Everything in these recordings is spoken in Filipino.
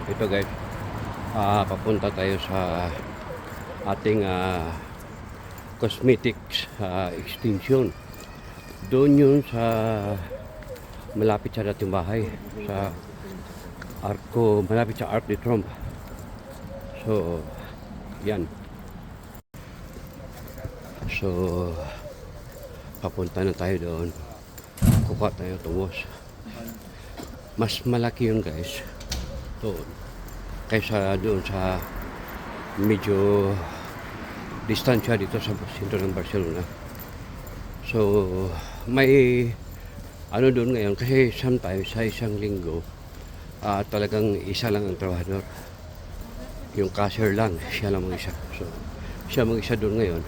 ito guys, papunta tayo sa ating cosmetics extension. Doon yun sa malapit sa dating bahay, sa Arco, malapit sa Arc de Triomphe. So yan, so papunta na tayo doon, kukuha tayo tungos. Mas malaki yun guys doon kaysa doon sa medyo distansya dito sa sentro ng Barcelona. So may ano doon ngayon kasi sometimes sa isang linggo talagang isa lang ang trabahador, yung cashier lang, siya lang mag-isa. So siya mag-isa doon ngayon.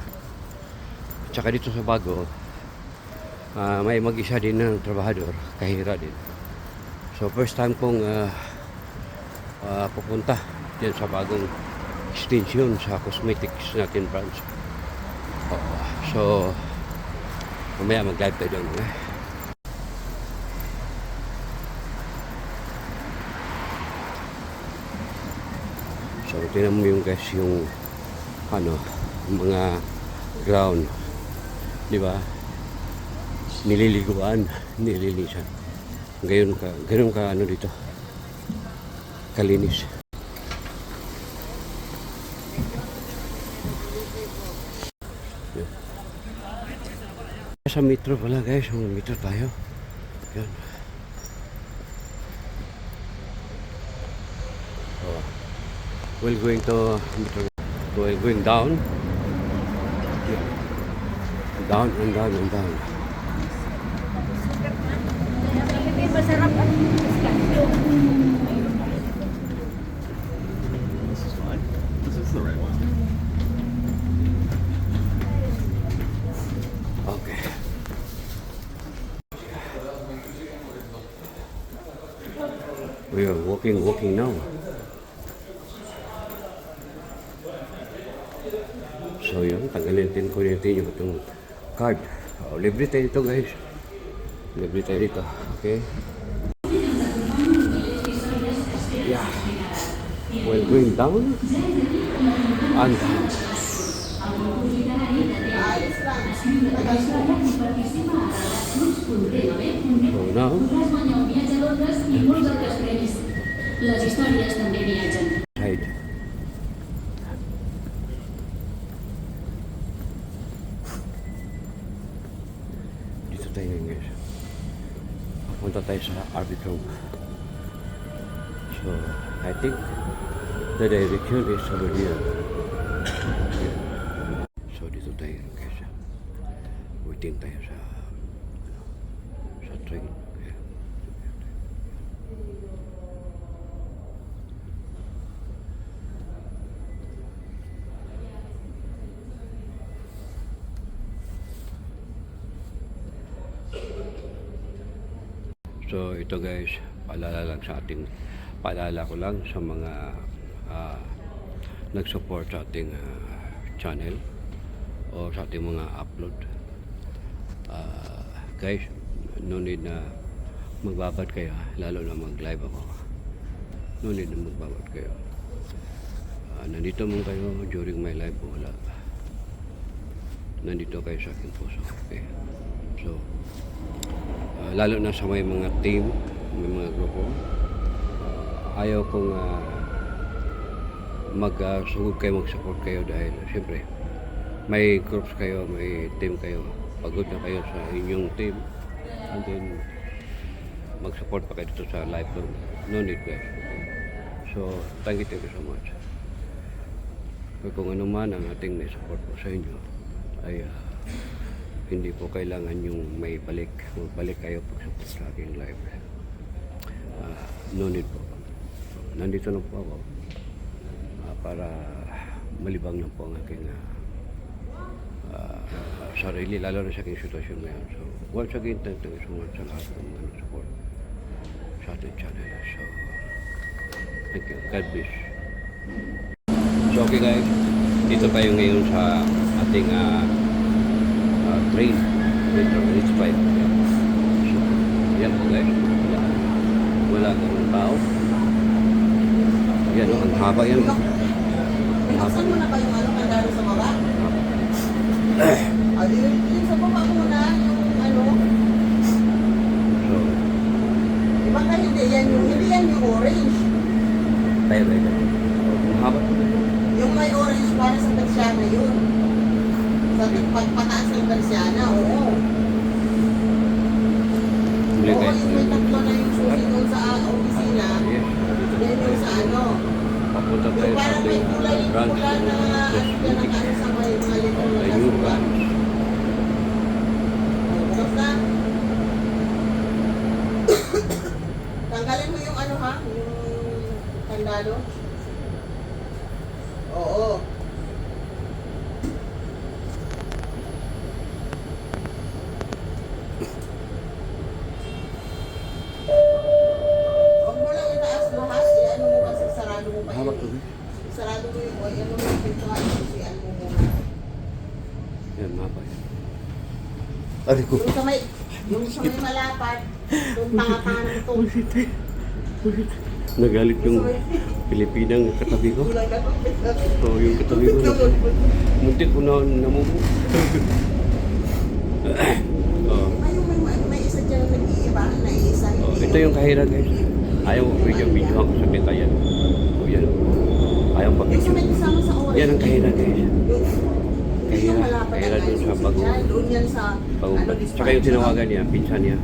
Tsaka dito sa Bago may mag-isa din ng trabahador, kahira din. So first time kong pupunta dyan sa bagong extension sa cosmetics natin branch. So mamaya mag-live tayo doon. So tingnan mo yung guys, yung ano, mga ground, di ba? Nililiguan, nililisan. Ganun ka ano dito, kalinis. Sa metro pala guys, metro tayo. Yan. Oh. We're going to metro. We're going down. Yeah. Down and down and down. Masarap at This is fine. This is the right one. Okay. We are walking now. So yun, tanggalin din ko natin yung itong card. Libre tayo dito guys. Libre tayo dito. Okay. Yeah. We're going down and down. So now, side. Dito tayo ngayon guys. Papunta tayo sa Arc de Triomphe. So I think the direction is over here. So dito tayo guys. Waiting tayo sa train. So ito guys, paalala ko lang sa mga nag-support sa ating channel o sa ating mga upload. Guys, no need na magbabad kayo, lalo na mag-live ako. No need na magbabad kayo. Nandito mong kayo during my live o wala. Nandito kayo sa aking puso. Okay. So lalo na sa may mga team, may mga grupo, ayaw kong magsugod kayo, mag-support kayo dahil siyempre may groups kayo, may team kayo, pagod na kayo sa inyong team, and then mag-support pa kayo dito sa live ko. No need guys. So thank you so much. Kung ano man ang ating may support po sa inyo ay hindi po kailangan yung may balik kayo pag-support sa aking live. No need po. Nandito lang po ako para malibang lang po ang aking sarili, lalo na sa aking sitwasyon ngayon. So once again, thank you so much sa lahat ng mga support sa ating channel. So thank you. God bless. So okay guys, dito tayo ngayon sa ating train. It's 5. So yan po guys, wala ganun tao. Yan, oh, ang haba yan. Binuksan mo na ba yung ano, mandalo sa baba? Yung sa baba muna, yung ano. So, Di ba kayo hindi yan yung orange. tayo. Ang haba. Yung may orange para sa persiana yun. Sa pagpataas ng persiana, oo. Huli Oo, guys. yung may tatlo na yung susi doon sa opisina. Yes. Yan yung sa ano. Papunta tayo Yung sa parang may ating kulay branch. pula na ano yan ang ano sa may litong na Ayun, kasuka. branch. Bukas na. Tanggalin mo yung ano ha, yung kandado. Oo. Huwag mo lang itaas lahat, ano mo kasi sarado mo pa Haba to. yun. Sarado mo yung ano mo yung pintuan, kasi ano mo muna. Yan, mahaba yan. Aray ko. Yung sa may malapad, doon tanga-tanga ng ito. Nagalit yung Pilipinang katabi ko. So, yung katabi ko. Muntik ko na namumu. Oh. May isa dyan nag-iiba, naiisa, Oh, hindi. ito yung kahira guys. Ayaw ko video ako sa kita yan. O yan. Ayaw pa Yung sa video. may kasama sa orange. Yan ang kahira guys. Hindi yung malapad Kahira ang dun sa ICC bago. dyan, doon yan sa Pagumpat. Tsaka yung tinawagan niya, pinsan niya.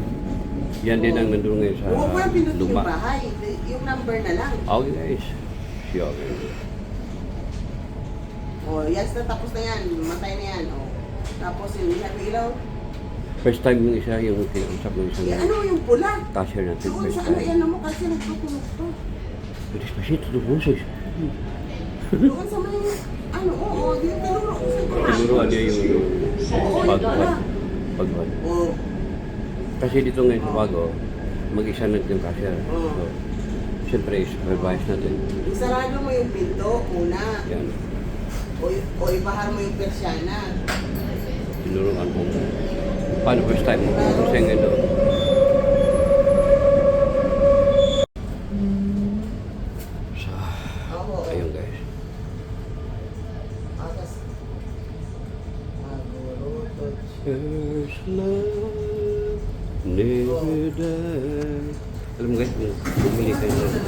Yan din ang nandun ngayon sa Huwag mo lang pinutin yung luma. bahay, yung number na lang. Okay guys. See you okay. O, yes na, tapos na yan, matay na yan. O. Tapos yung ilaw. First time yung isa, yung kinausap ng isang Ano yung pula? cashier natin. Doon First sa ano time. yan mo kasi nagtutunog to. Despacito, do boses. Doon sa may, ano, oo, yung tinuro ko sa ito. Tinuruan niya yung Oo, yung pagbuhat. pula. Pagbuhat. Oo. Kasi dito ngayon sa Bago, mag-isa na yung cashier. So, siyempre, supervise natin. Isarado mo yung pinto, una. Yan. O ibahar mo yung persiana. Tinuruan ko. Paano first time mo? Kasi ngayon doon. So, Oo. ayun guys. Atas. Agurutod. First love, never die. Alam mo guys, kung bumili kayo ng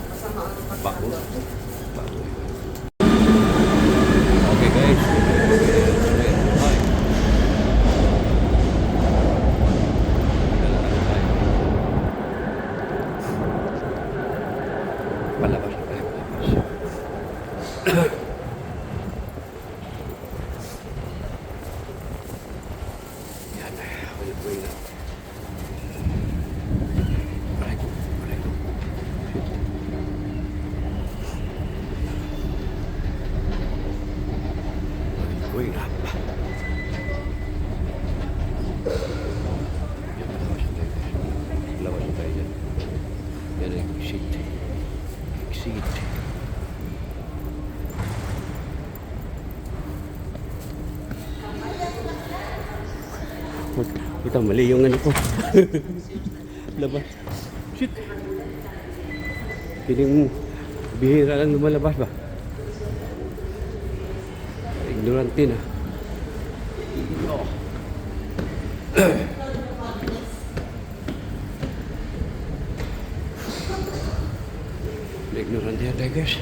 Masama ang bako. pagkakas. Bako. Okay guys. Bye. Palabas na tayo. Palabas. Yan. Wait lang. Aray ko. Aray ko. Going up. Yan, palabas na tayo. Palabas na tayo dyan. Yan ang exit. Exit. Ito, mali yung ano ko. Labas. Shit. Piling bihira lang lumalabas ba? Ignorante na. Oh. Ignorante yan tayo guys.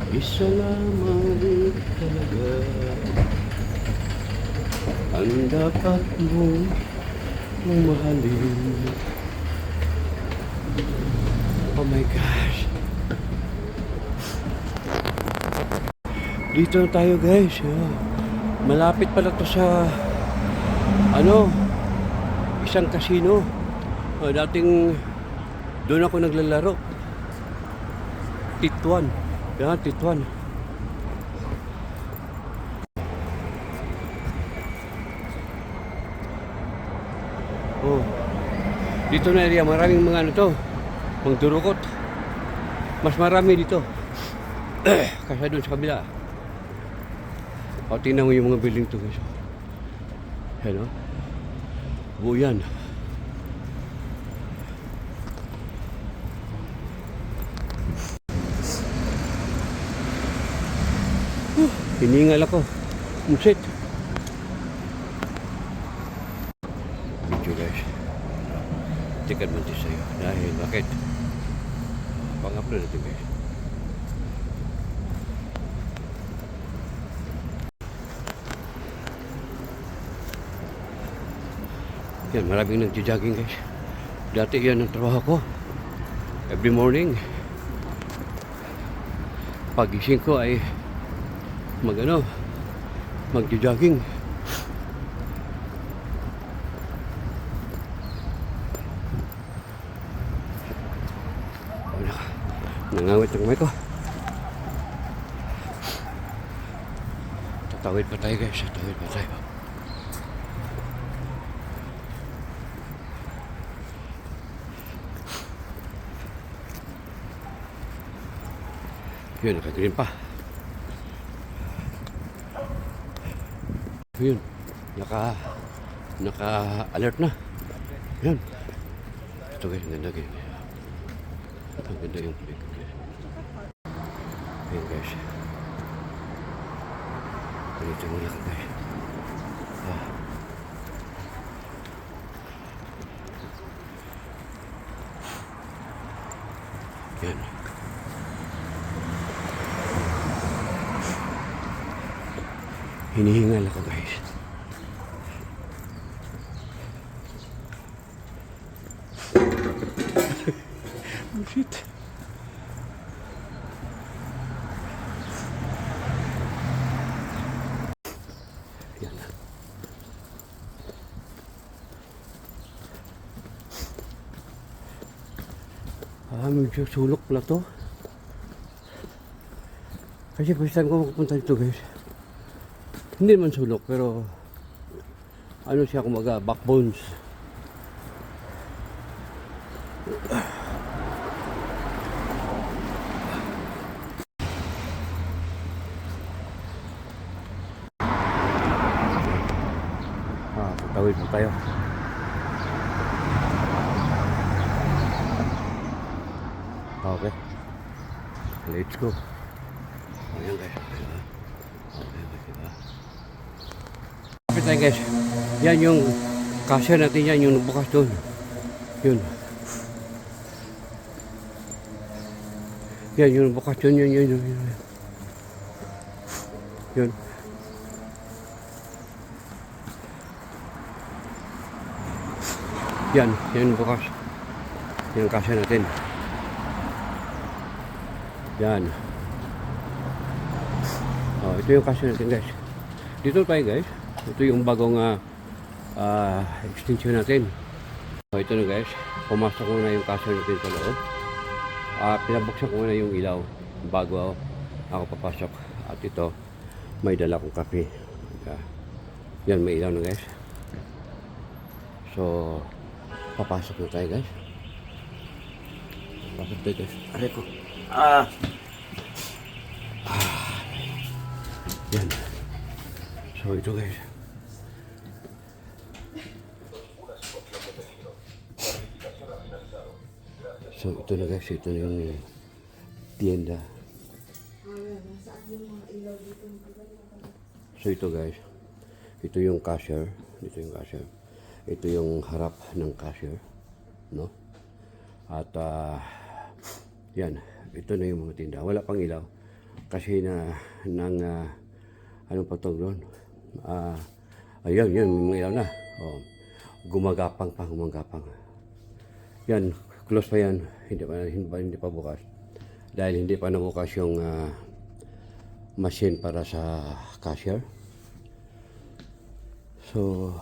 Isa lamang talaga ang dapat mong mahalin. Oh my gosh. Dito na tayo guys. Oh. Malapit pala to sa isang casino. Oh, dating doon ako naglalaro. Tituan. Yan, Tituan. Oh. Dito na area, maraming mga ano to, mga durukot. Mas marami dito. Kaysa doon sa kabila. O, tingnan mo yung mga building to guys. Hello? Buo yan. Hiningal ako. Musit. Video guys. Tikat man din sa'yo. Dahil bakit? Pang-upload natin guys. Yan, maraming nagja-jogging guys. Dati yan ang trabaho ko. Every morning. Pagising ko ay magja-jogging. Nangawit ang kamay ko. Tatawid pa tayo guys. Tatawid pa tayo. Yun, naka-green pa. Yun, naka-alert na. Yun. Ito guys, ang ganda guys. Ang ganda yung play ko guys. Ayun guys. Ganito muna ka guys. Yan. Hinihingal ako guys. Oh shit. Yan na. Medyo sulok pala to. Kasi first time ko makapunta dito guys. Hindi naman sulok, pero ano siya kumaga, backbones. Tatawid po tayo. Okay. Let's go. Ayan guys. Kapit tayo guys. Yan yung cashier natin yan, yung nagbukas doon. Yun. Yan yung nagbukas doon. Yun. Yun. Yan yung bukas. Yan yung cashier natin. Yan. Oh, ito yung cashier natin guys. Dito tayo guys. Ito yung bagong extension natin. So ito na guys. Pumasok ko na yung cashier natin sa loob. Pinabuksan ko na yung ilaw bago ako papasok. At ito, may dala kong kape. Yan, may ilaw na guys. So, papasok na tayo guys. Papasok tayo guys. Aray ko. Yan. So ito guys. So ito na guys. Ito na yung tienda. So ito guys. Ito yung cashier. Ito yung cashier. Ito yung harap ng cashier. No? At yan. Ito na yung mga tinda. Wala pang ilaw. Kasi ano pa ito doon? Ayun, yun, may ilaw na. Oh, gumagapang. Yan, close pa yan. Hindi pa bukas. Dahil hindi pa nabukas yung machine para sa cashier. So,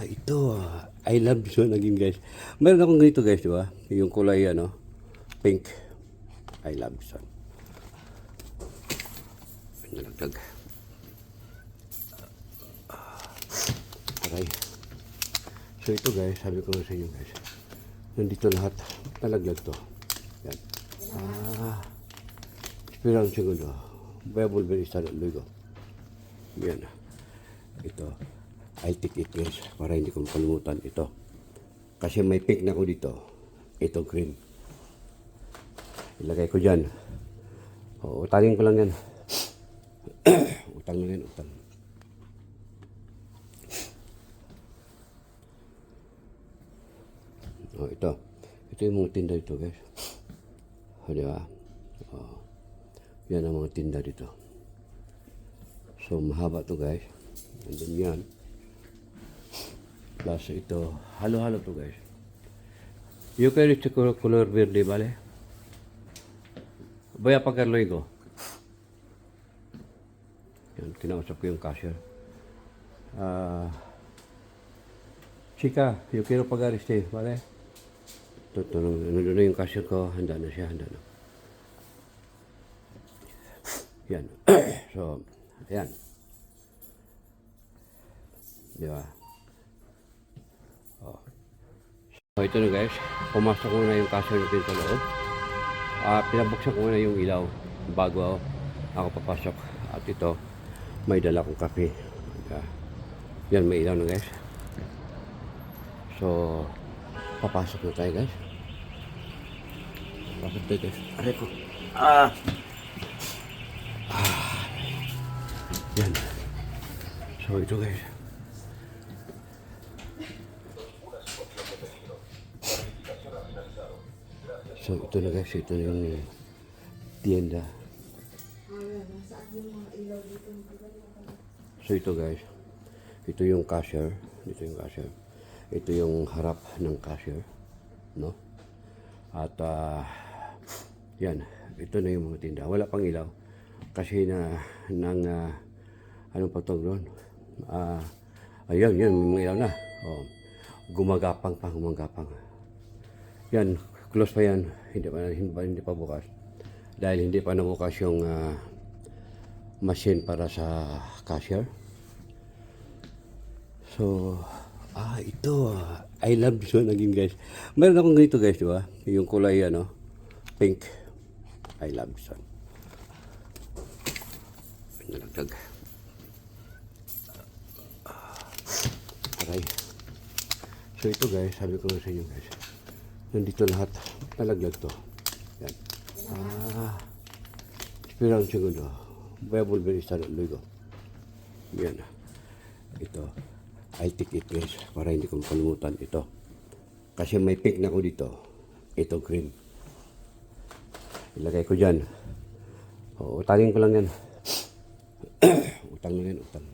ito. I love this one again guys. Meron akong ganito guys, di ba? Yung kulay, pink. I love this one. Nalagdag. Aray. So ito guys, sabi ko sa inyo guys, nandito lahat, nalaglag to. Yan. Espera un segundo. Voy a volver a instalar luego. Yan. Ito. I'll take it guys. Para hindi ko makalimutan ito. Kasi may pink na ko dito. Ito green. Ilagay ko dyan. Utangin ko lang yan. Utang lang yan. Utang. Ito. Ito yung mga tinda dito guys. Di ba? Yan ang mga tinda dito. So, mahaba to guys. And then yan. Plus ito. Halo-halo to guys. Yo quiero este color verde, ¿vale? Voy a pagar luego. Yan, kinausap ko yung cashier. Chica, yo quiero pagar este, ¿vale? Ano na yung cashier ko, handa na siya, handa na. Yan. So, ayan. Di ba? So, ito na guys. Pumasok ko na yung cashier natin sa loob. Pinabuksan ko na yung ilaw bago ako papasok. At ito, may dala kong kape. Yan, may ilaw na guys. So, papasok na tayo guys. Pasok tayo guys. Aray ko. Yan. So, ito guys. So, ito na guys. Ito na yung tienda. So, ito guys. Ito yung cashier. Ito yung cashier. Ito yung harap ng cashier. No? At, yan. Ito na yung mga tinda. Wala pang ilaw. Kasi anong patog doon? Ayun, yun, may ilaw na. Gumagapang pa, gumagapang. Yan, close pa yan. Hindi pa bukas. Dahil hindi pa nabukas yung machine para sa cashier. So, ito. I love this one again guys. Meron akong ganito guys, di ba? Yung kulay, pink. I love this one. Nalagdag. Aray. So ito guys, sabi ko sa inyo guys. Nandito lahat. Nalaglag to. Yan. Espera un segundo. Voy a volver a instalar luego. Yan. Ito. I'll take it guys. Para hindi ko makalimutan ito. Kasi may pink na ko dito. Ito green. Ilagay ko dyan. Utangin ko lang yan. Utang lang yan. Utang.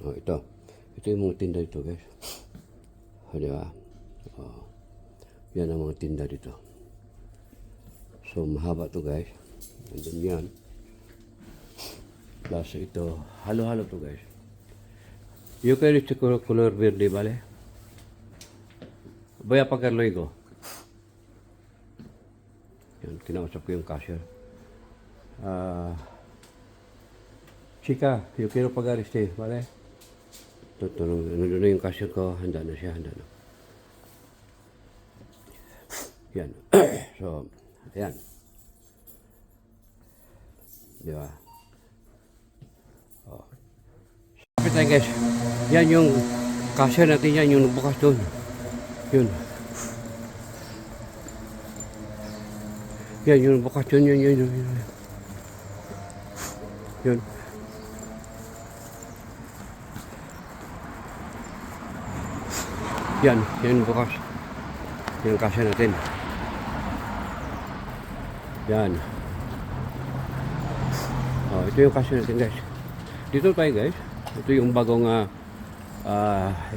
Ito. Ito yung mga tinda dito guys. Di ba? Yan ang mga tinda dito. So, mahaba to guys. And then yan. Plus ito. Halo-halo to guys. Yo quiero este color verde, ¿vale? Voy a pagar luego. Yan, kinausap ko yung cashier. Chica, yo quiero pagar este, ¿vale? Ano na yung cashier ko, handa na siya, handa na. Yan. So, ayan. Di ba? Kapit tayo guys. Yan yung cashier natin yan, yung bukas doon. Yun. Yan, yung bukas doon, yun. Yun. Yan, yan bukas. Yung cashier natin. Yan. Ito yung cashier natin guys. Dito tayo guys. Ito yung bagong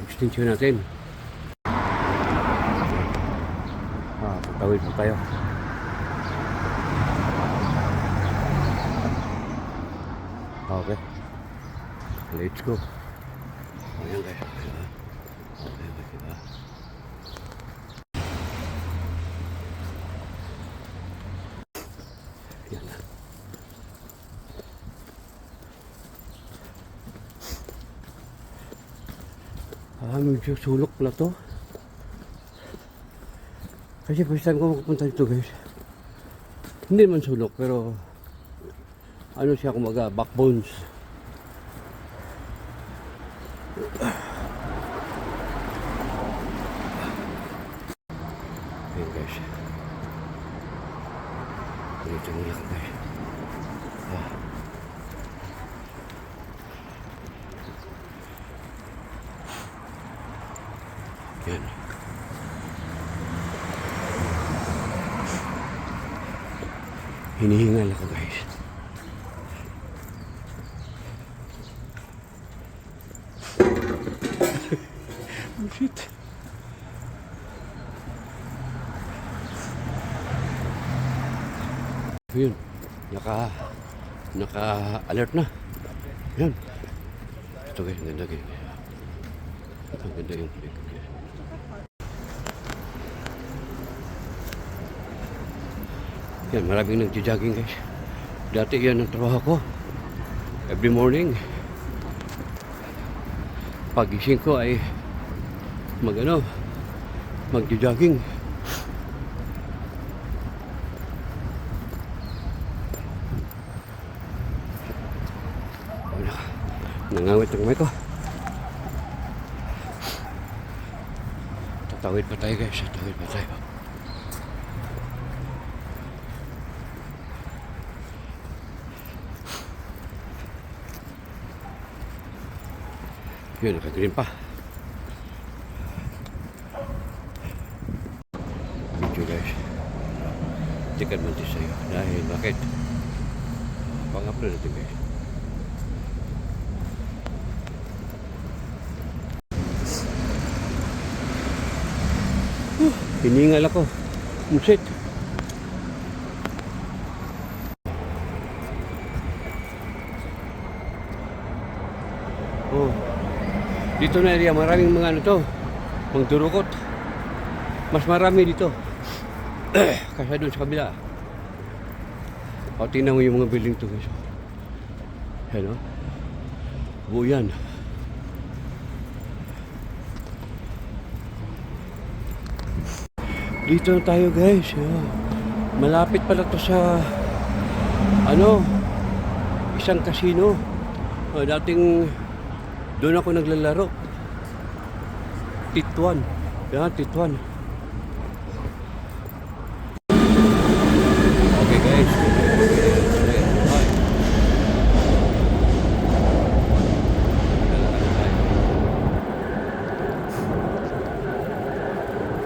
extension natin. Tatawid po tayo. Okay. Let's go. Ayan guys. Okay, diba? Yan. Medyo sulok pala to. Kasi first time ko makapunta dito guys. Hindi naman sulok pero ano siya kumaga, backbones. Ayan guys. Dito muna ka guys. Yan. Hinihingal ako guys. Oh shit. Yun. Naka-alert na. Yan. Ito guys, ang ganda guys. Ang ganda yung click. Yan, maraming nagja-jogging guys. Dati yan ang trabaho ko. Every morning. Pagising ko ay magja-jogging. Nangawit ang kamay ko. Tatawid pa tayo guys. Tatawid pa tayo. Yun, nakagreen pa. Video guys. Tikan man din sa'yo. Dahil bakit? Pang-upload natin guys. Hiningal ako. Musit. Oh. Dito na area, maraming mga ano to, mga durukot. Mas marami dito. Kaya doon sa kabila. O, tingnan mo yung mga building to guys. Yan o. Buo yan. Dito na tayo guys. Malapit pala to sa isang casino. Dating doon ako naglalaro. Tituan. Yan, Tituan. Okay guys.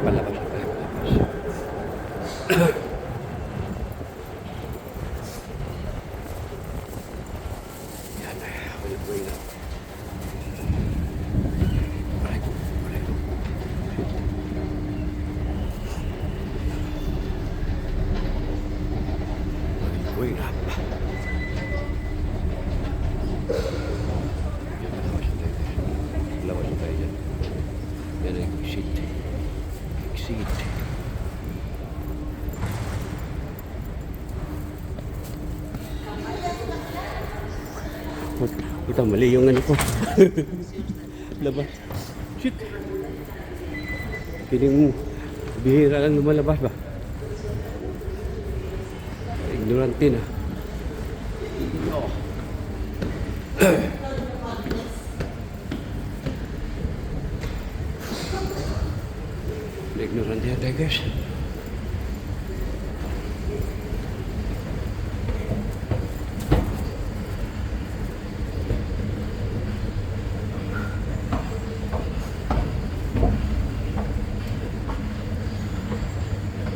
Palabas na tayo. Yan, ulit na. Going up. Lawas na tayo dyan. Yan ang exit. Exit. Puta, mali yung ano ko. Labas. Shit. Piling bihira lang lumalabas ba? Ignorante na. Ignorante yan tayo guys.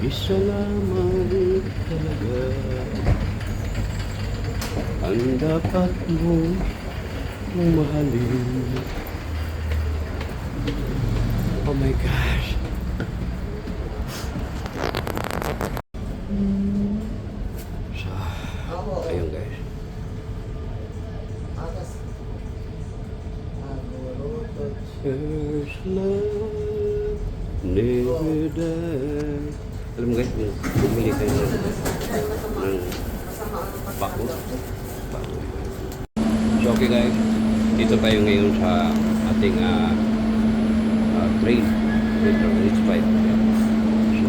Isa lamang talaga ang dapat mong mahalin. Oh my gosh. So, ayun guys. There's love never die. Alam mo guys, bumili kayo ng bako. So okay guys, dito tayo ngayon sa ating train. Metro, it's 5. Yan. So,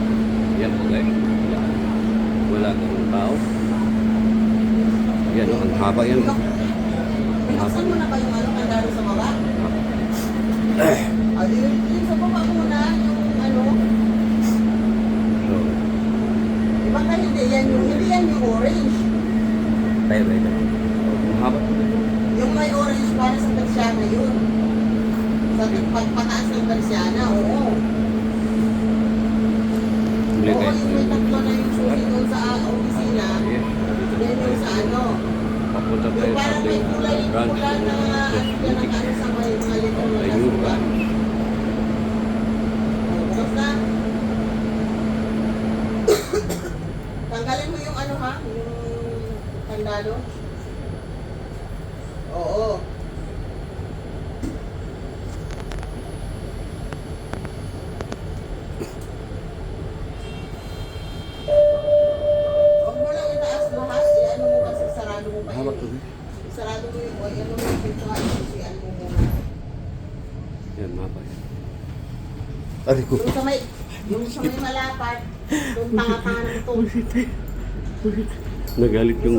yan po guys. Wala ganun tao. Yan, ang haba yan. Binuksan mo na ba yung ano, kandado sa baba? Yung sa baba muna, yung ano. So, Iba ka hindi yan yung orange. tayo. Ang haba. Yung may orange para sa Persiana yun. Sa pagpataas ng Persiana, oo. Huli Oo, guys. yung may tatlo na yung susi doon sa opisina. Yes. Yan yung sa ano. Papunta tayo Yung sa parang may ating kulay branch pula na ng ano Just yan ang ano sa may mga litong Ay, new branch. Bukas na. Tanggalin mo yung ano ha, yung kandado. Oo. Huwag mo lang itaas lahat, ano mo kasi sarado mo pa Haba yun. to guys. Sarado mo yung, ano mo yung pintuan, susian mo muna. Yan, mahaba yan. Aray ko. Yung sa may malapad, yung tanga-tanga ng ito. Nagalit yung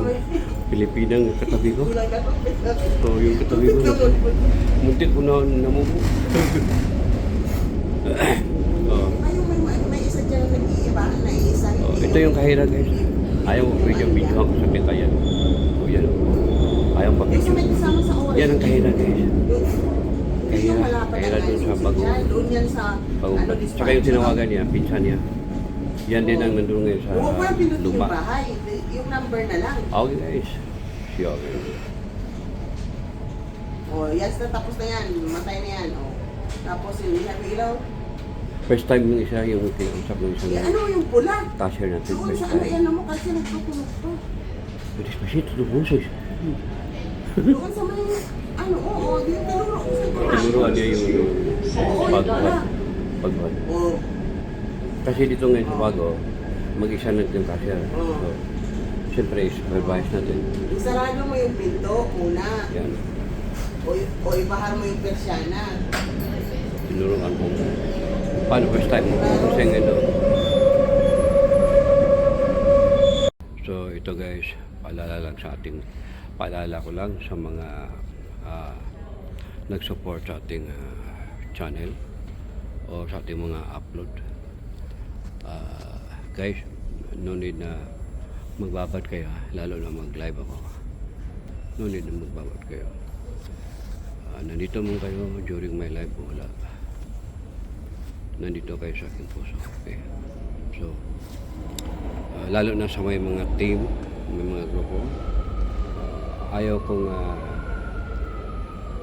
Pilipinang katabi ko. Oo, yung katabi ko. Muntik ko na namubo. May isa dyan na nag-iiba, na isa. Ito yung kahira guys. Ayaw ko video ako sa pitayan. O yan. Ayaw pa Kasi video. may kasama sa oras. Yan ang kahira guys. Yung malapad Kahira na dun sa guys, Bago. dyan, doon yan sa Pagubad. Tsaka yung tinawagan niya, pinsan niya. Yan din ang nandun ngayon sa Huwag mo lang pinutin yung luma. bahay. Yung number na lang. Okay guys. Siya okay. O, yes na, tapos na yan. Matay na yan. O. Tapos yung ilaw. First time yung isa, yung kinausap ng isang Ano yung pula? cashier natin. Doon First sa ano time. yan mo kasi nagtutulog to. Despacito do boses. Doon sa may, ano, oo, di yung tinuro ko sa pula. Tinuruan niya yung Oo, pagbuhat. Pagbuhat. Oo. Kasi dito ngayon sa Bago, mag-isa na yung cashier. So, siyempre, supervise natin. Isarado mo yung pinto, una. Yan. O ibahar mo yung persiana. Tinuruan ko. Paano first time? Kasi ngayon daw. So, ito guys, paalala ko lang sa mga nag-support sa ating channel o sa ating mga upload. Guys, no need na magbabad kayo, lalo na mag-live ako. No need na magbabad kayo. Nandito mo kayo during my live, wala. Nandito kayo sa aking puso. Okay. So, lalo na sa may mga team, may mga grupo, ayaw kong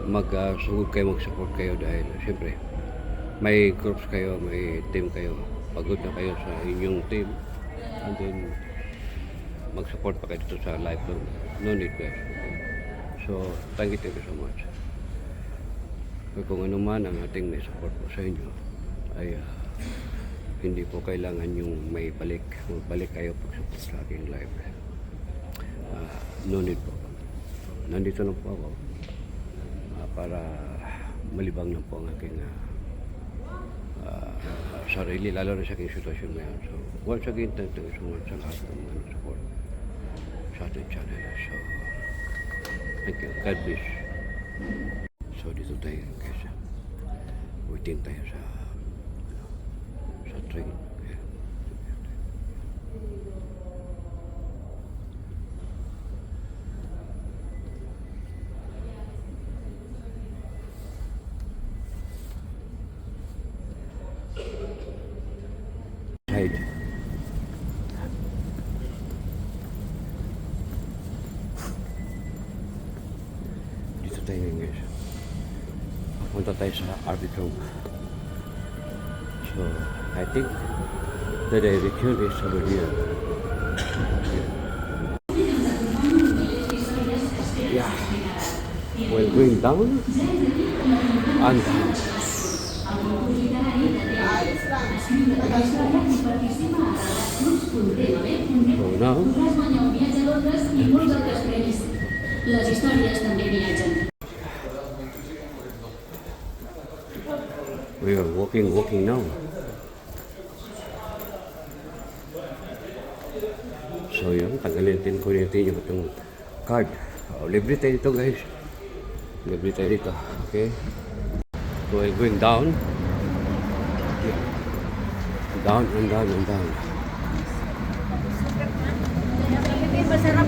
mag-sugod kayo, mag-support kayo dahil siyempre may groups kayo, may team kayo, pagod na kayo sa inyong team, and then mag-support pa kayo dito sa live. No need guys. So, thank you so much. Kung ano man ang ating may support po sa inyo, ay hindi po kailangan yung may balik kayo pag-support sa aking live. No need po. Nandito lang po ako para malibang lang po ang aking sarili, lalo na sa aking sitwasyon ngayon. So, once again, thank you so much sa lahat ng mga support sa ating channel. So, thank you. God bless. So, dito tayo guys. Waiting tayo sa train. Yeah. Side. Dito tayo ngayon guys. Papunta tayo sa Arbitrum. So, I think the direction is over here. Yeah. We're going down and down. Ayos lang. So now, Las historias también viajan. We are walking now. So yun, tagalitin ko yung itong card. Libre tayo dito guys. Libre tayo dito. Okay. So we're going down. Yeah. Down and down and down. Masarap.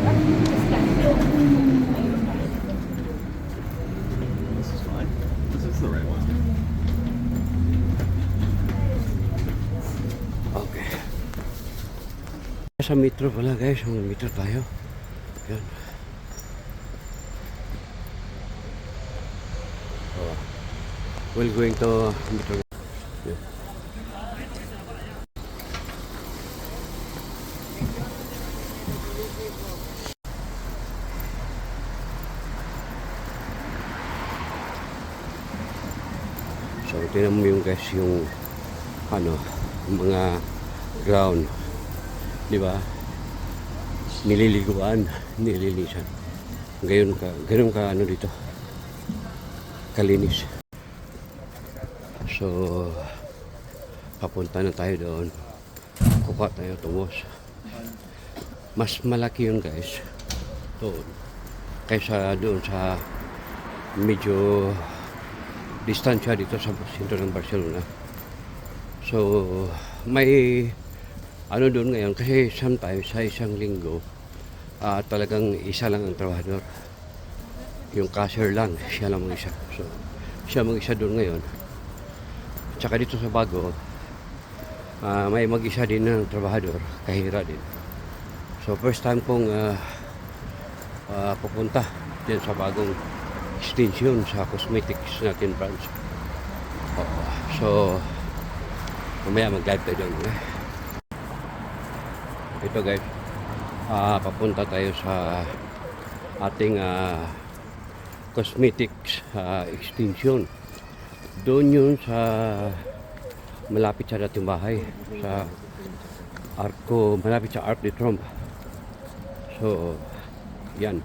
This is fine. This is the right one. Okay. Sa metro pala guys, mga metro tayo. Yan. Oh. We're going to metro. Yan. So tingnan mo yung guys yung mga ground, di ba? Nililiguan, nililisan. Ganun ka dito. Kalinis. So papunta na tayo doon. Kukuha tayo tungos. Mas malaki yun guys. Doon. Kaysa doon sa medyo distansya dito sa sentro ng Barcelona. So, may doon ngayon kasi sometimes sa isang linggo talagang isa lang ang trabahador. Yung cashier lang, siya lang mag-isa. So, siya mag-isa doon ngayon. Tsaka dito sa Bago, may mag-isa din ng trabahador, kahira din. So, first time kong pupunta din sa bagong extension sa cosmetics natin branch. So mamaya mag-live tayo doon. Ito guys, papunta tayo sa ating cosmetics extension. Doon yun sa malapit sa dating bahay sa malapit sa Arc de Triomphe. So yan.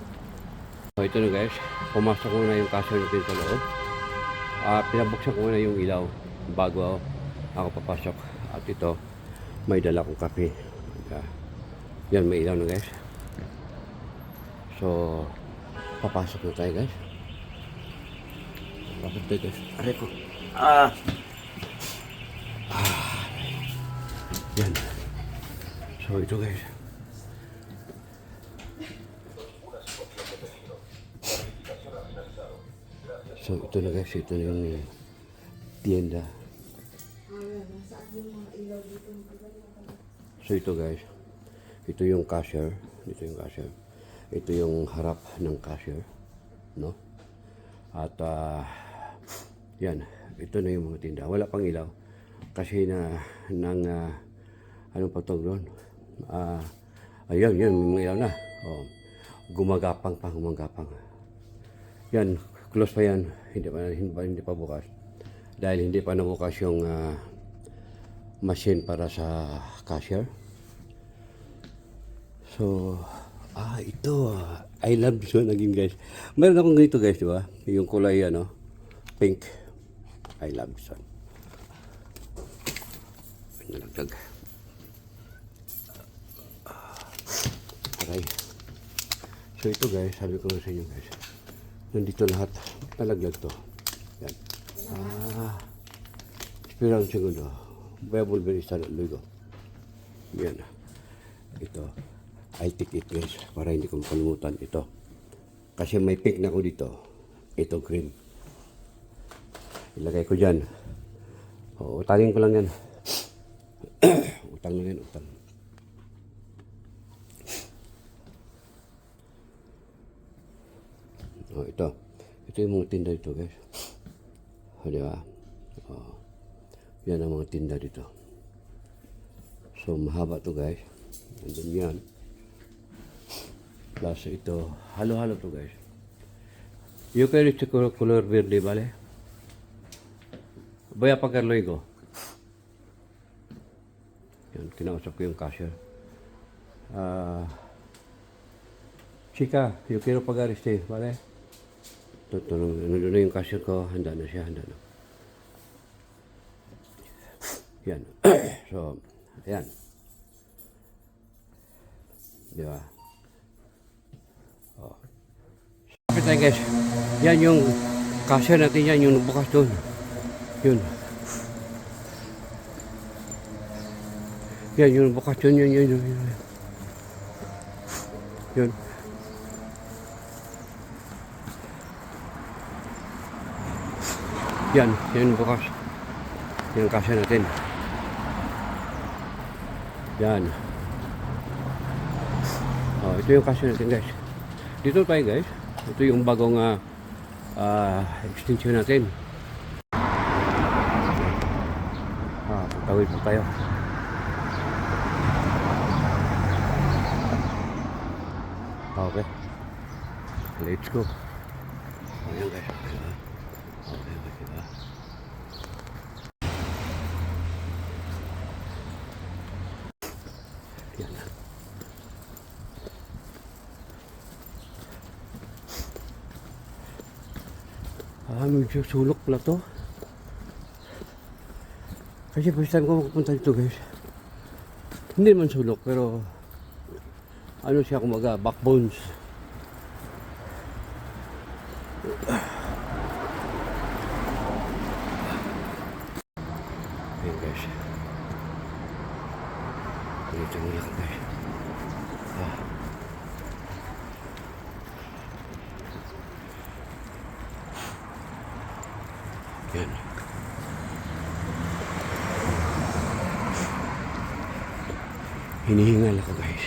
So ito na guys, pumasok ko na yung cashier natin sa loob. Pinabuksan ko na yung ilaw bago ako papasok. At ito, may dala kong kape. Yan, may ilaw na guys. So, papasok na tayo guys. Papasok tayo guys. Aray ko. Yan. So ito guys. So ito na guys, ito na yung tienda. So ito guys, ito yung cashier, ito yung harap ng cashier, no? At yan, ito na yung mga tinda. Wala pang ilaw kasi anong patog doon? Ayun, yun, may ilaw na. Oh, gumagapang. Yan, close pa yan, hindi pa bukas. Dahil hindi pa nabukas yung machine para sa cashier. So, ito, I love this one again guys. Meron akong ganito guys, di ba? Yung kulay, pink. I love this one. Nalagdag. Aray. So ito guys, sabi ko sa inyo guys, nandito lahat, nalaglag to. Yan. Espera un segundo. Voy a volver a instalar luego. Yan. Ito. I take it guys, para hindi ko makalimutan ito. Kasi may pink na ko dito. Ito green. Ilagay ko dyan. Utangin ko lang yan. Utang lang yan, utang. Ito. Ito yung mga tinda dito guys. Di ba? Yan ang mga tinda dito. So mahaba to guys. And then yan. Plus ito. Halo-halo to guys. Yo quiero este color verde, ¿vale? Voy a pagar luego. Yan, kinausap ko yung cashier. Chica, yo quiero pagar este, ¿vale? Ano na yung cashier ko, handa na siya, handa na. Yan. So, ayan. Di ba? Oh. Kapit tayo guys. Yan yung kasya natin yan, yung bukas doon. Yun. Yan yung bukas yun, yun. Yun. Yan yung bukas. Yung kasya natin. Yan. Oh, ito yung kasya natin guys. Dito tayo guys. Ito yung bagong extension natin. Patawid po tayo. Okay. Let's go. Ayan guys. Okay, diba? Yan na. Medyo sulok pala to. Kasi first time ko magpunta dito guys. Hindi man sulok pero ano siya kumaga, backbones. Ayan guys. Dito muna ka guys. Yan. Hinihingal ako guys.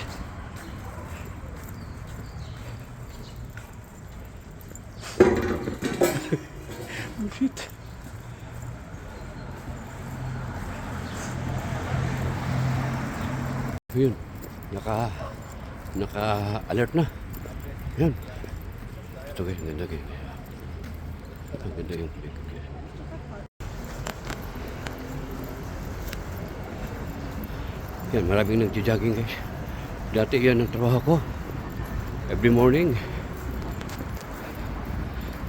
Oh shit. Yun. Naka-alert na. Yan. Ito guys, ang ganda guys. Ang ganda yung click. Yan, maraming nagja-jogging guys. Dati yan ang trabaho ko. Every morning.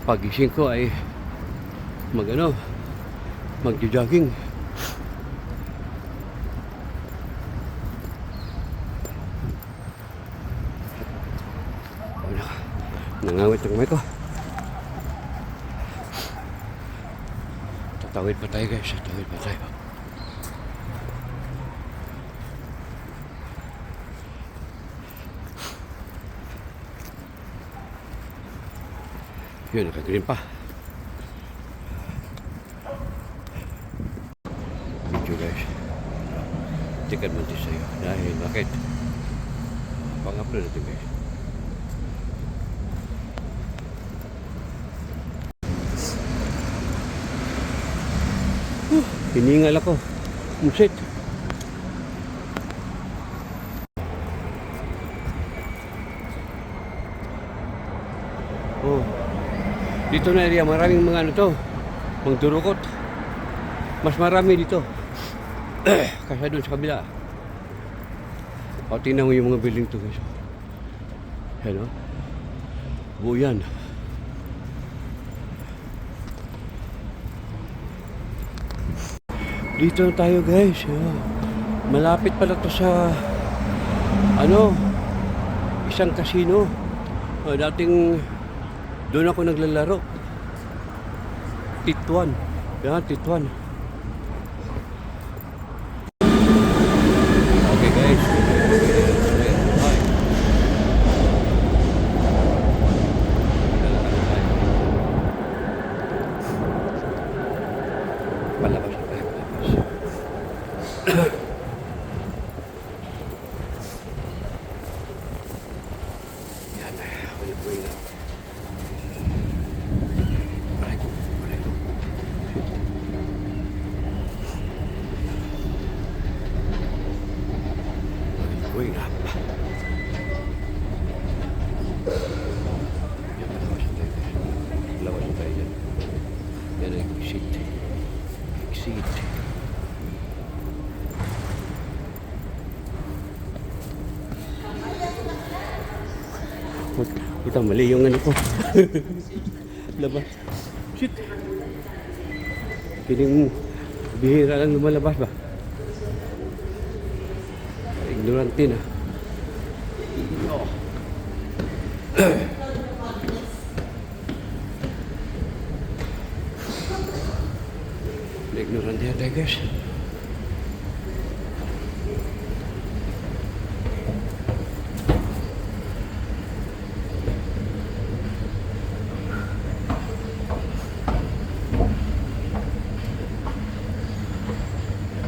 Pagising ko ay magja-jogging. Nangawit ang kamay ko. Tatawid pa tayo guys. Tatawid pa tayo. Yun, naka-green pa. Video guys. Tikat man din sa'yo. Dahil bakit? Pang-upload natin guys. Hiningal ako. Musit. Oh. Dito na area, maraming mga ano to, magdurukot. Mas marami dito. Kaya doon sa kabila. O, tingnan mo yung mga building to guys. Yan o. Buo yan. Dito na tayo guys. Malapit pala to sa isang casino. Dating doon ako naglalaro. Tituan. Yan, Tituan. Okay guys. Bye. Palabas na tayo. Yan. Buhay na. Going up. Yan, malawas na tayo. Malawas na tayo dyan. Yan ang exit. Exit. Puta, mali yung ano ko. Labas. Shit. Piling bihira lang lumalabas ba? Ignorante na. Ignorante yan tayo guys.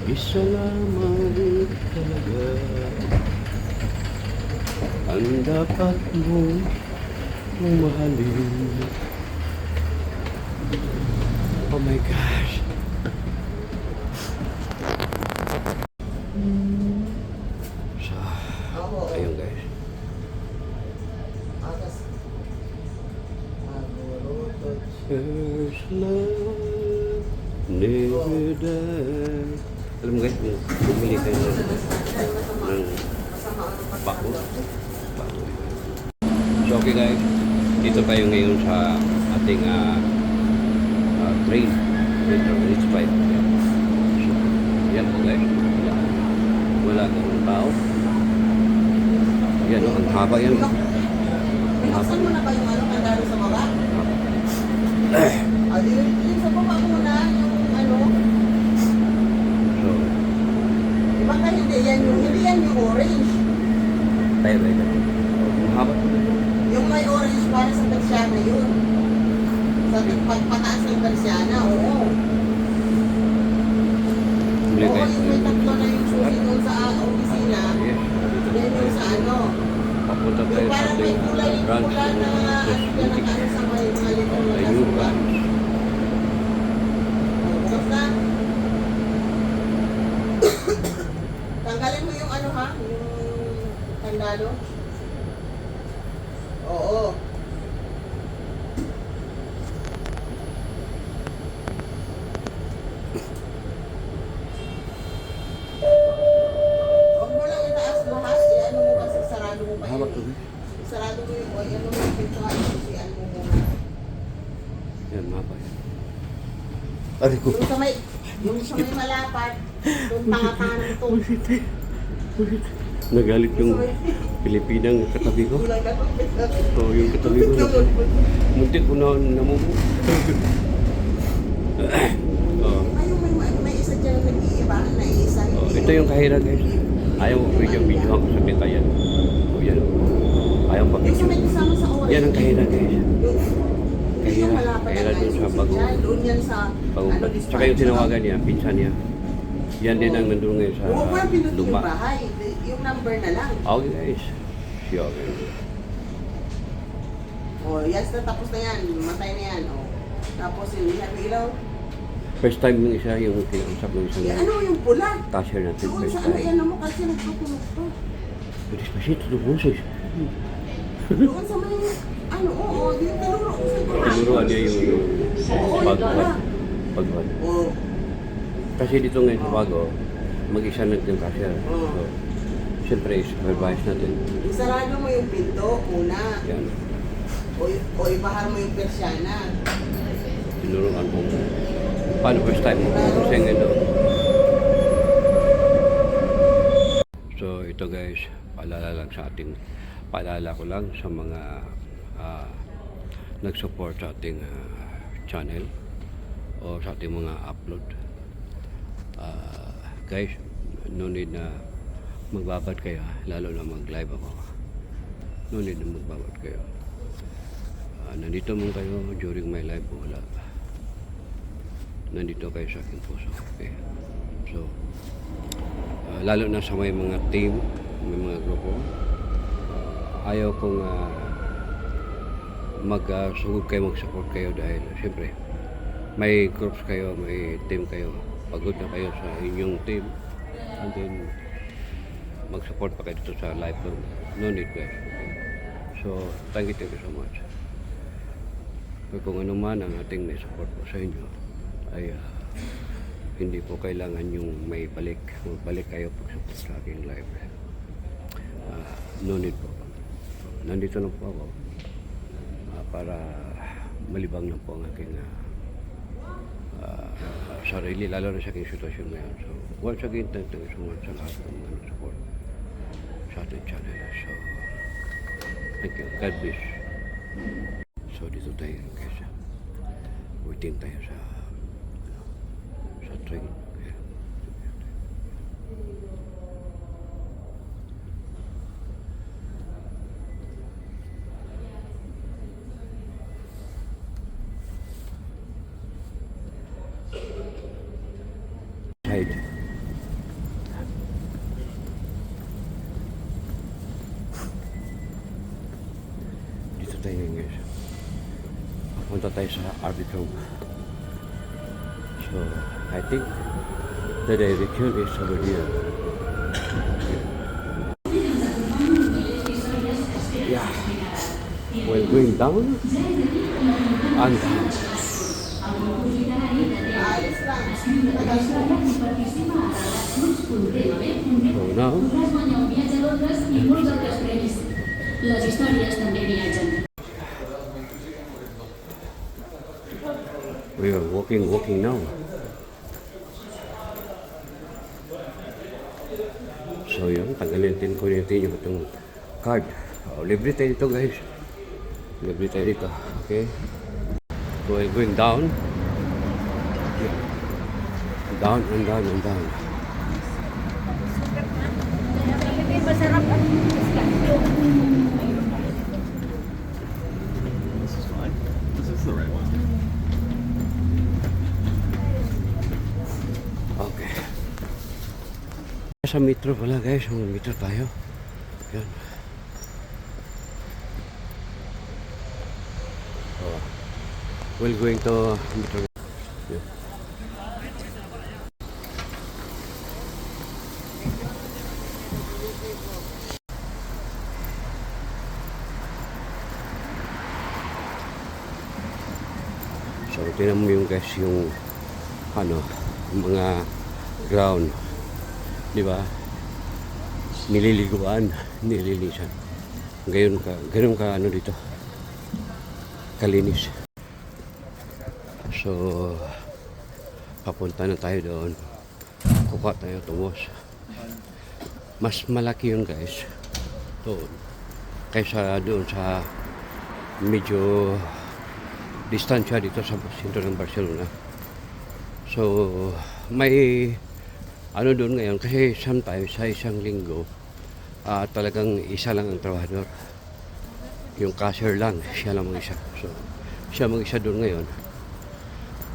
Isa lamang talaga ang dapat mong mahalin. Oh my gosh. So, Oo. ayun guys. Agas. Magurutot. First love never die. Alam mo guys, kung bumili kayo ng Masama ang bako. So okay guys, dito tayo ngayon sa ating train. Dito, it's 5. Yan. So, yan po guys. Wala ganun tao. Yan o, ang haba yan. Binuksan mo na ba yung kandado sa baba? Yung sa baba muna, yung ano. So, Baka hindi yan yung orange. tayo. Ang haba. Yung may orange para sa Persiana yun. Sa pataas ng Persiana, oo. Bili Oo, guys. yung may tatlo na yung susi doon sa opisina. Yes. Yan yung sa ano. Papunta tayo Yung sa parang may ating kulay branch. pula na ano yan ang ano sa may mga litong na Ayun nasuka. branch. Bukas na. Tanggalin mo yung ano ha, yung kandado. Oo. Huwag mo lang itaas lahat, i-ano mo kasi sarado mo pa Haba yun. to guys. Sarado mo yung, ano mo yung pinto ha, isusian mo muna. Yan, mapa yan. Aray ko. Yung sa may malapad, yung tanga-tanga ng ito. Nagalit yung Pilipinang katabi ko. So, yung katabi ko. Muntik ko na namumu. Oh, May isa dyan na nag-iiba, na isa. oh, ito yung kahira guys. Ayaw ko video ako sa bitayan. O yan. Ayaw pa Yung sa video. may kasama sa oras. Yan ang kahira guys. Yung malapad Kahira na dun sa susi bago. dyan, doon yan sa Pagumpat. Tsaka yung tinawagan niya, pinsan niya. Yan din ang nandun ngayon sa Oo, parang pinutin yung luma. bahay. Yung number na lang. Okay guys. Siya okay. O, yes na, tapos na yan. Matay na yan. O. Tapos yung ilaw. First time yung isa, yung kinausap ng isang Ano yung pula? cashier natin. Doon First sa ano time. yan mo kasi nagtutunog to. Despacito do boses. Doon sa may, ano, oo, yung tinuro ko sa bahay. Tinuruan niya yung pagbuhat. Pagbuhat. O, Kasi dito ngayon sa Bago, mag-isa na yung cashier. So, siyempre, supervise natin. isarado mo yung pinto muna. Yan. O ibahar mo yung persiana. Tinuruan ko. Paano first time? Kasi ngayon daw. So, ito guys, paalala ko lang sa mga nag-support sa ating channel o sa ating mga upload. Guys, no need na magbabad kayo, lalo na mag-live ako. No need na magbabad kayo. Nandito mo kayo during my live, wala. Nandito kayo sa aking puso. Okay. So, lalo na sa may mga team, may mga grupo, ayaw kong mag-support kayo dahil siyempre may groups kayo, may team kayo, pagod na kayo sa inyong team, and then mag-support pa kayo dito sa live ko. No need guys. Okay? So, thank you so much. Pero kung ano man ang ating may support po sa inyo, ay hindi po kailangan yung may balik. Magbalik kayo pag-support sa aking live. No need po. Nandito lang po ako para malibang lang po ang aking sarili, lalo na sa aking sitwasyon ngayon. So, once again, thank you so much sa lahat ng mga support. sa ating channel. So, thank you. God bless. So, dito tayo guys. Waiting tayo sa train. Okay. Side. Dito tayo guys. Punta tayo sa Arbitrum. So, I think the direction is over here. Yeah. We're going down and down. Alis lang. So now, Les històries també viatgen. we are walking now. So yun, tanggalin ko natin yung itong card. Libre tayo dito guys. Libre tayo dito. Okay. So we're going down. Yeah. Down and down and down. Hindi masarap. This is fine. This is the right one. Okay. Sa metro pala guys, metro tayo. Yan. Oh. We're going to metro. Yeah. So, tinan mo yung guys yung ano, yung mga ground, di ba? Nililiguan, nililisan. Ganun ka ano dito, kalinis. So, papunta na tayo doon. Kukuha tayo tuwos. Mas malaki yun guys, doon, kaysa doon sa medyo distansya dito sa sentro ng Barcelona. So, may ano doon ngayon kasi sometimes sa isang linggo talagang isa lang ang trabahador. Yung cashier lang, siya lang mag-isa. So, siya mag-isa doon ngayon.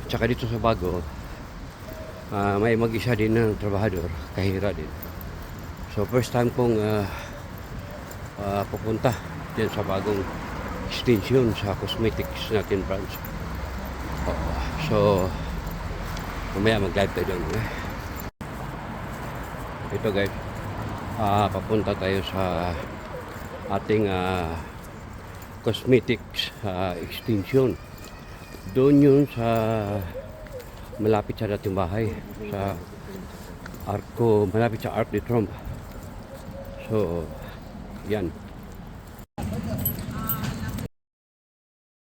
Tsaka dito sa Bago, may mag-isa din ng trabahador, kahira din. So, first time kong pupunta dyan sa bagong extension sa cosmetics natin branch. So, mamaya mag-live tayo doon. Ito guys, papunta tayo sa ating cosmetics extension. Doon yun sa malapit sa dating bahay, sa malapit sa Arc de Triomphe. So, yan.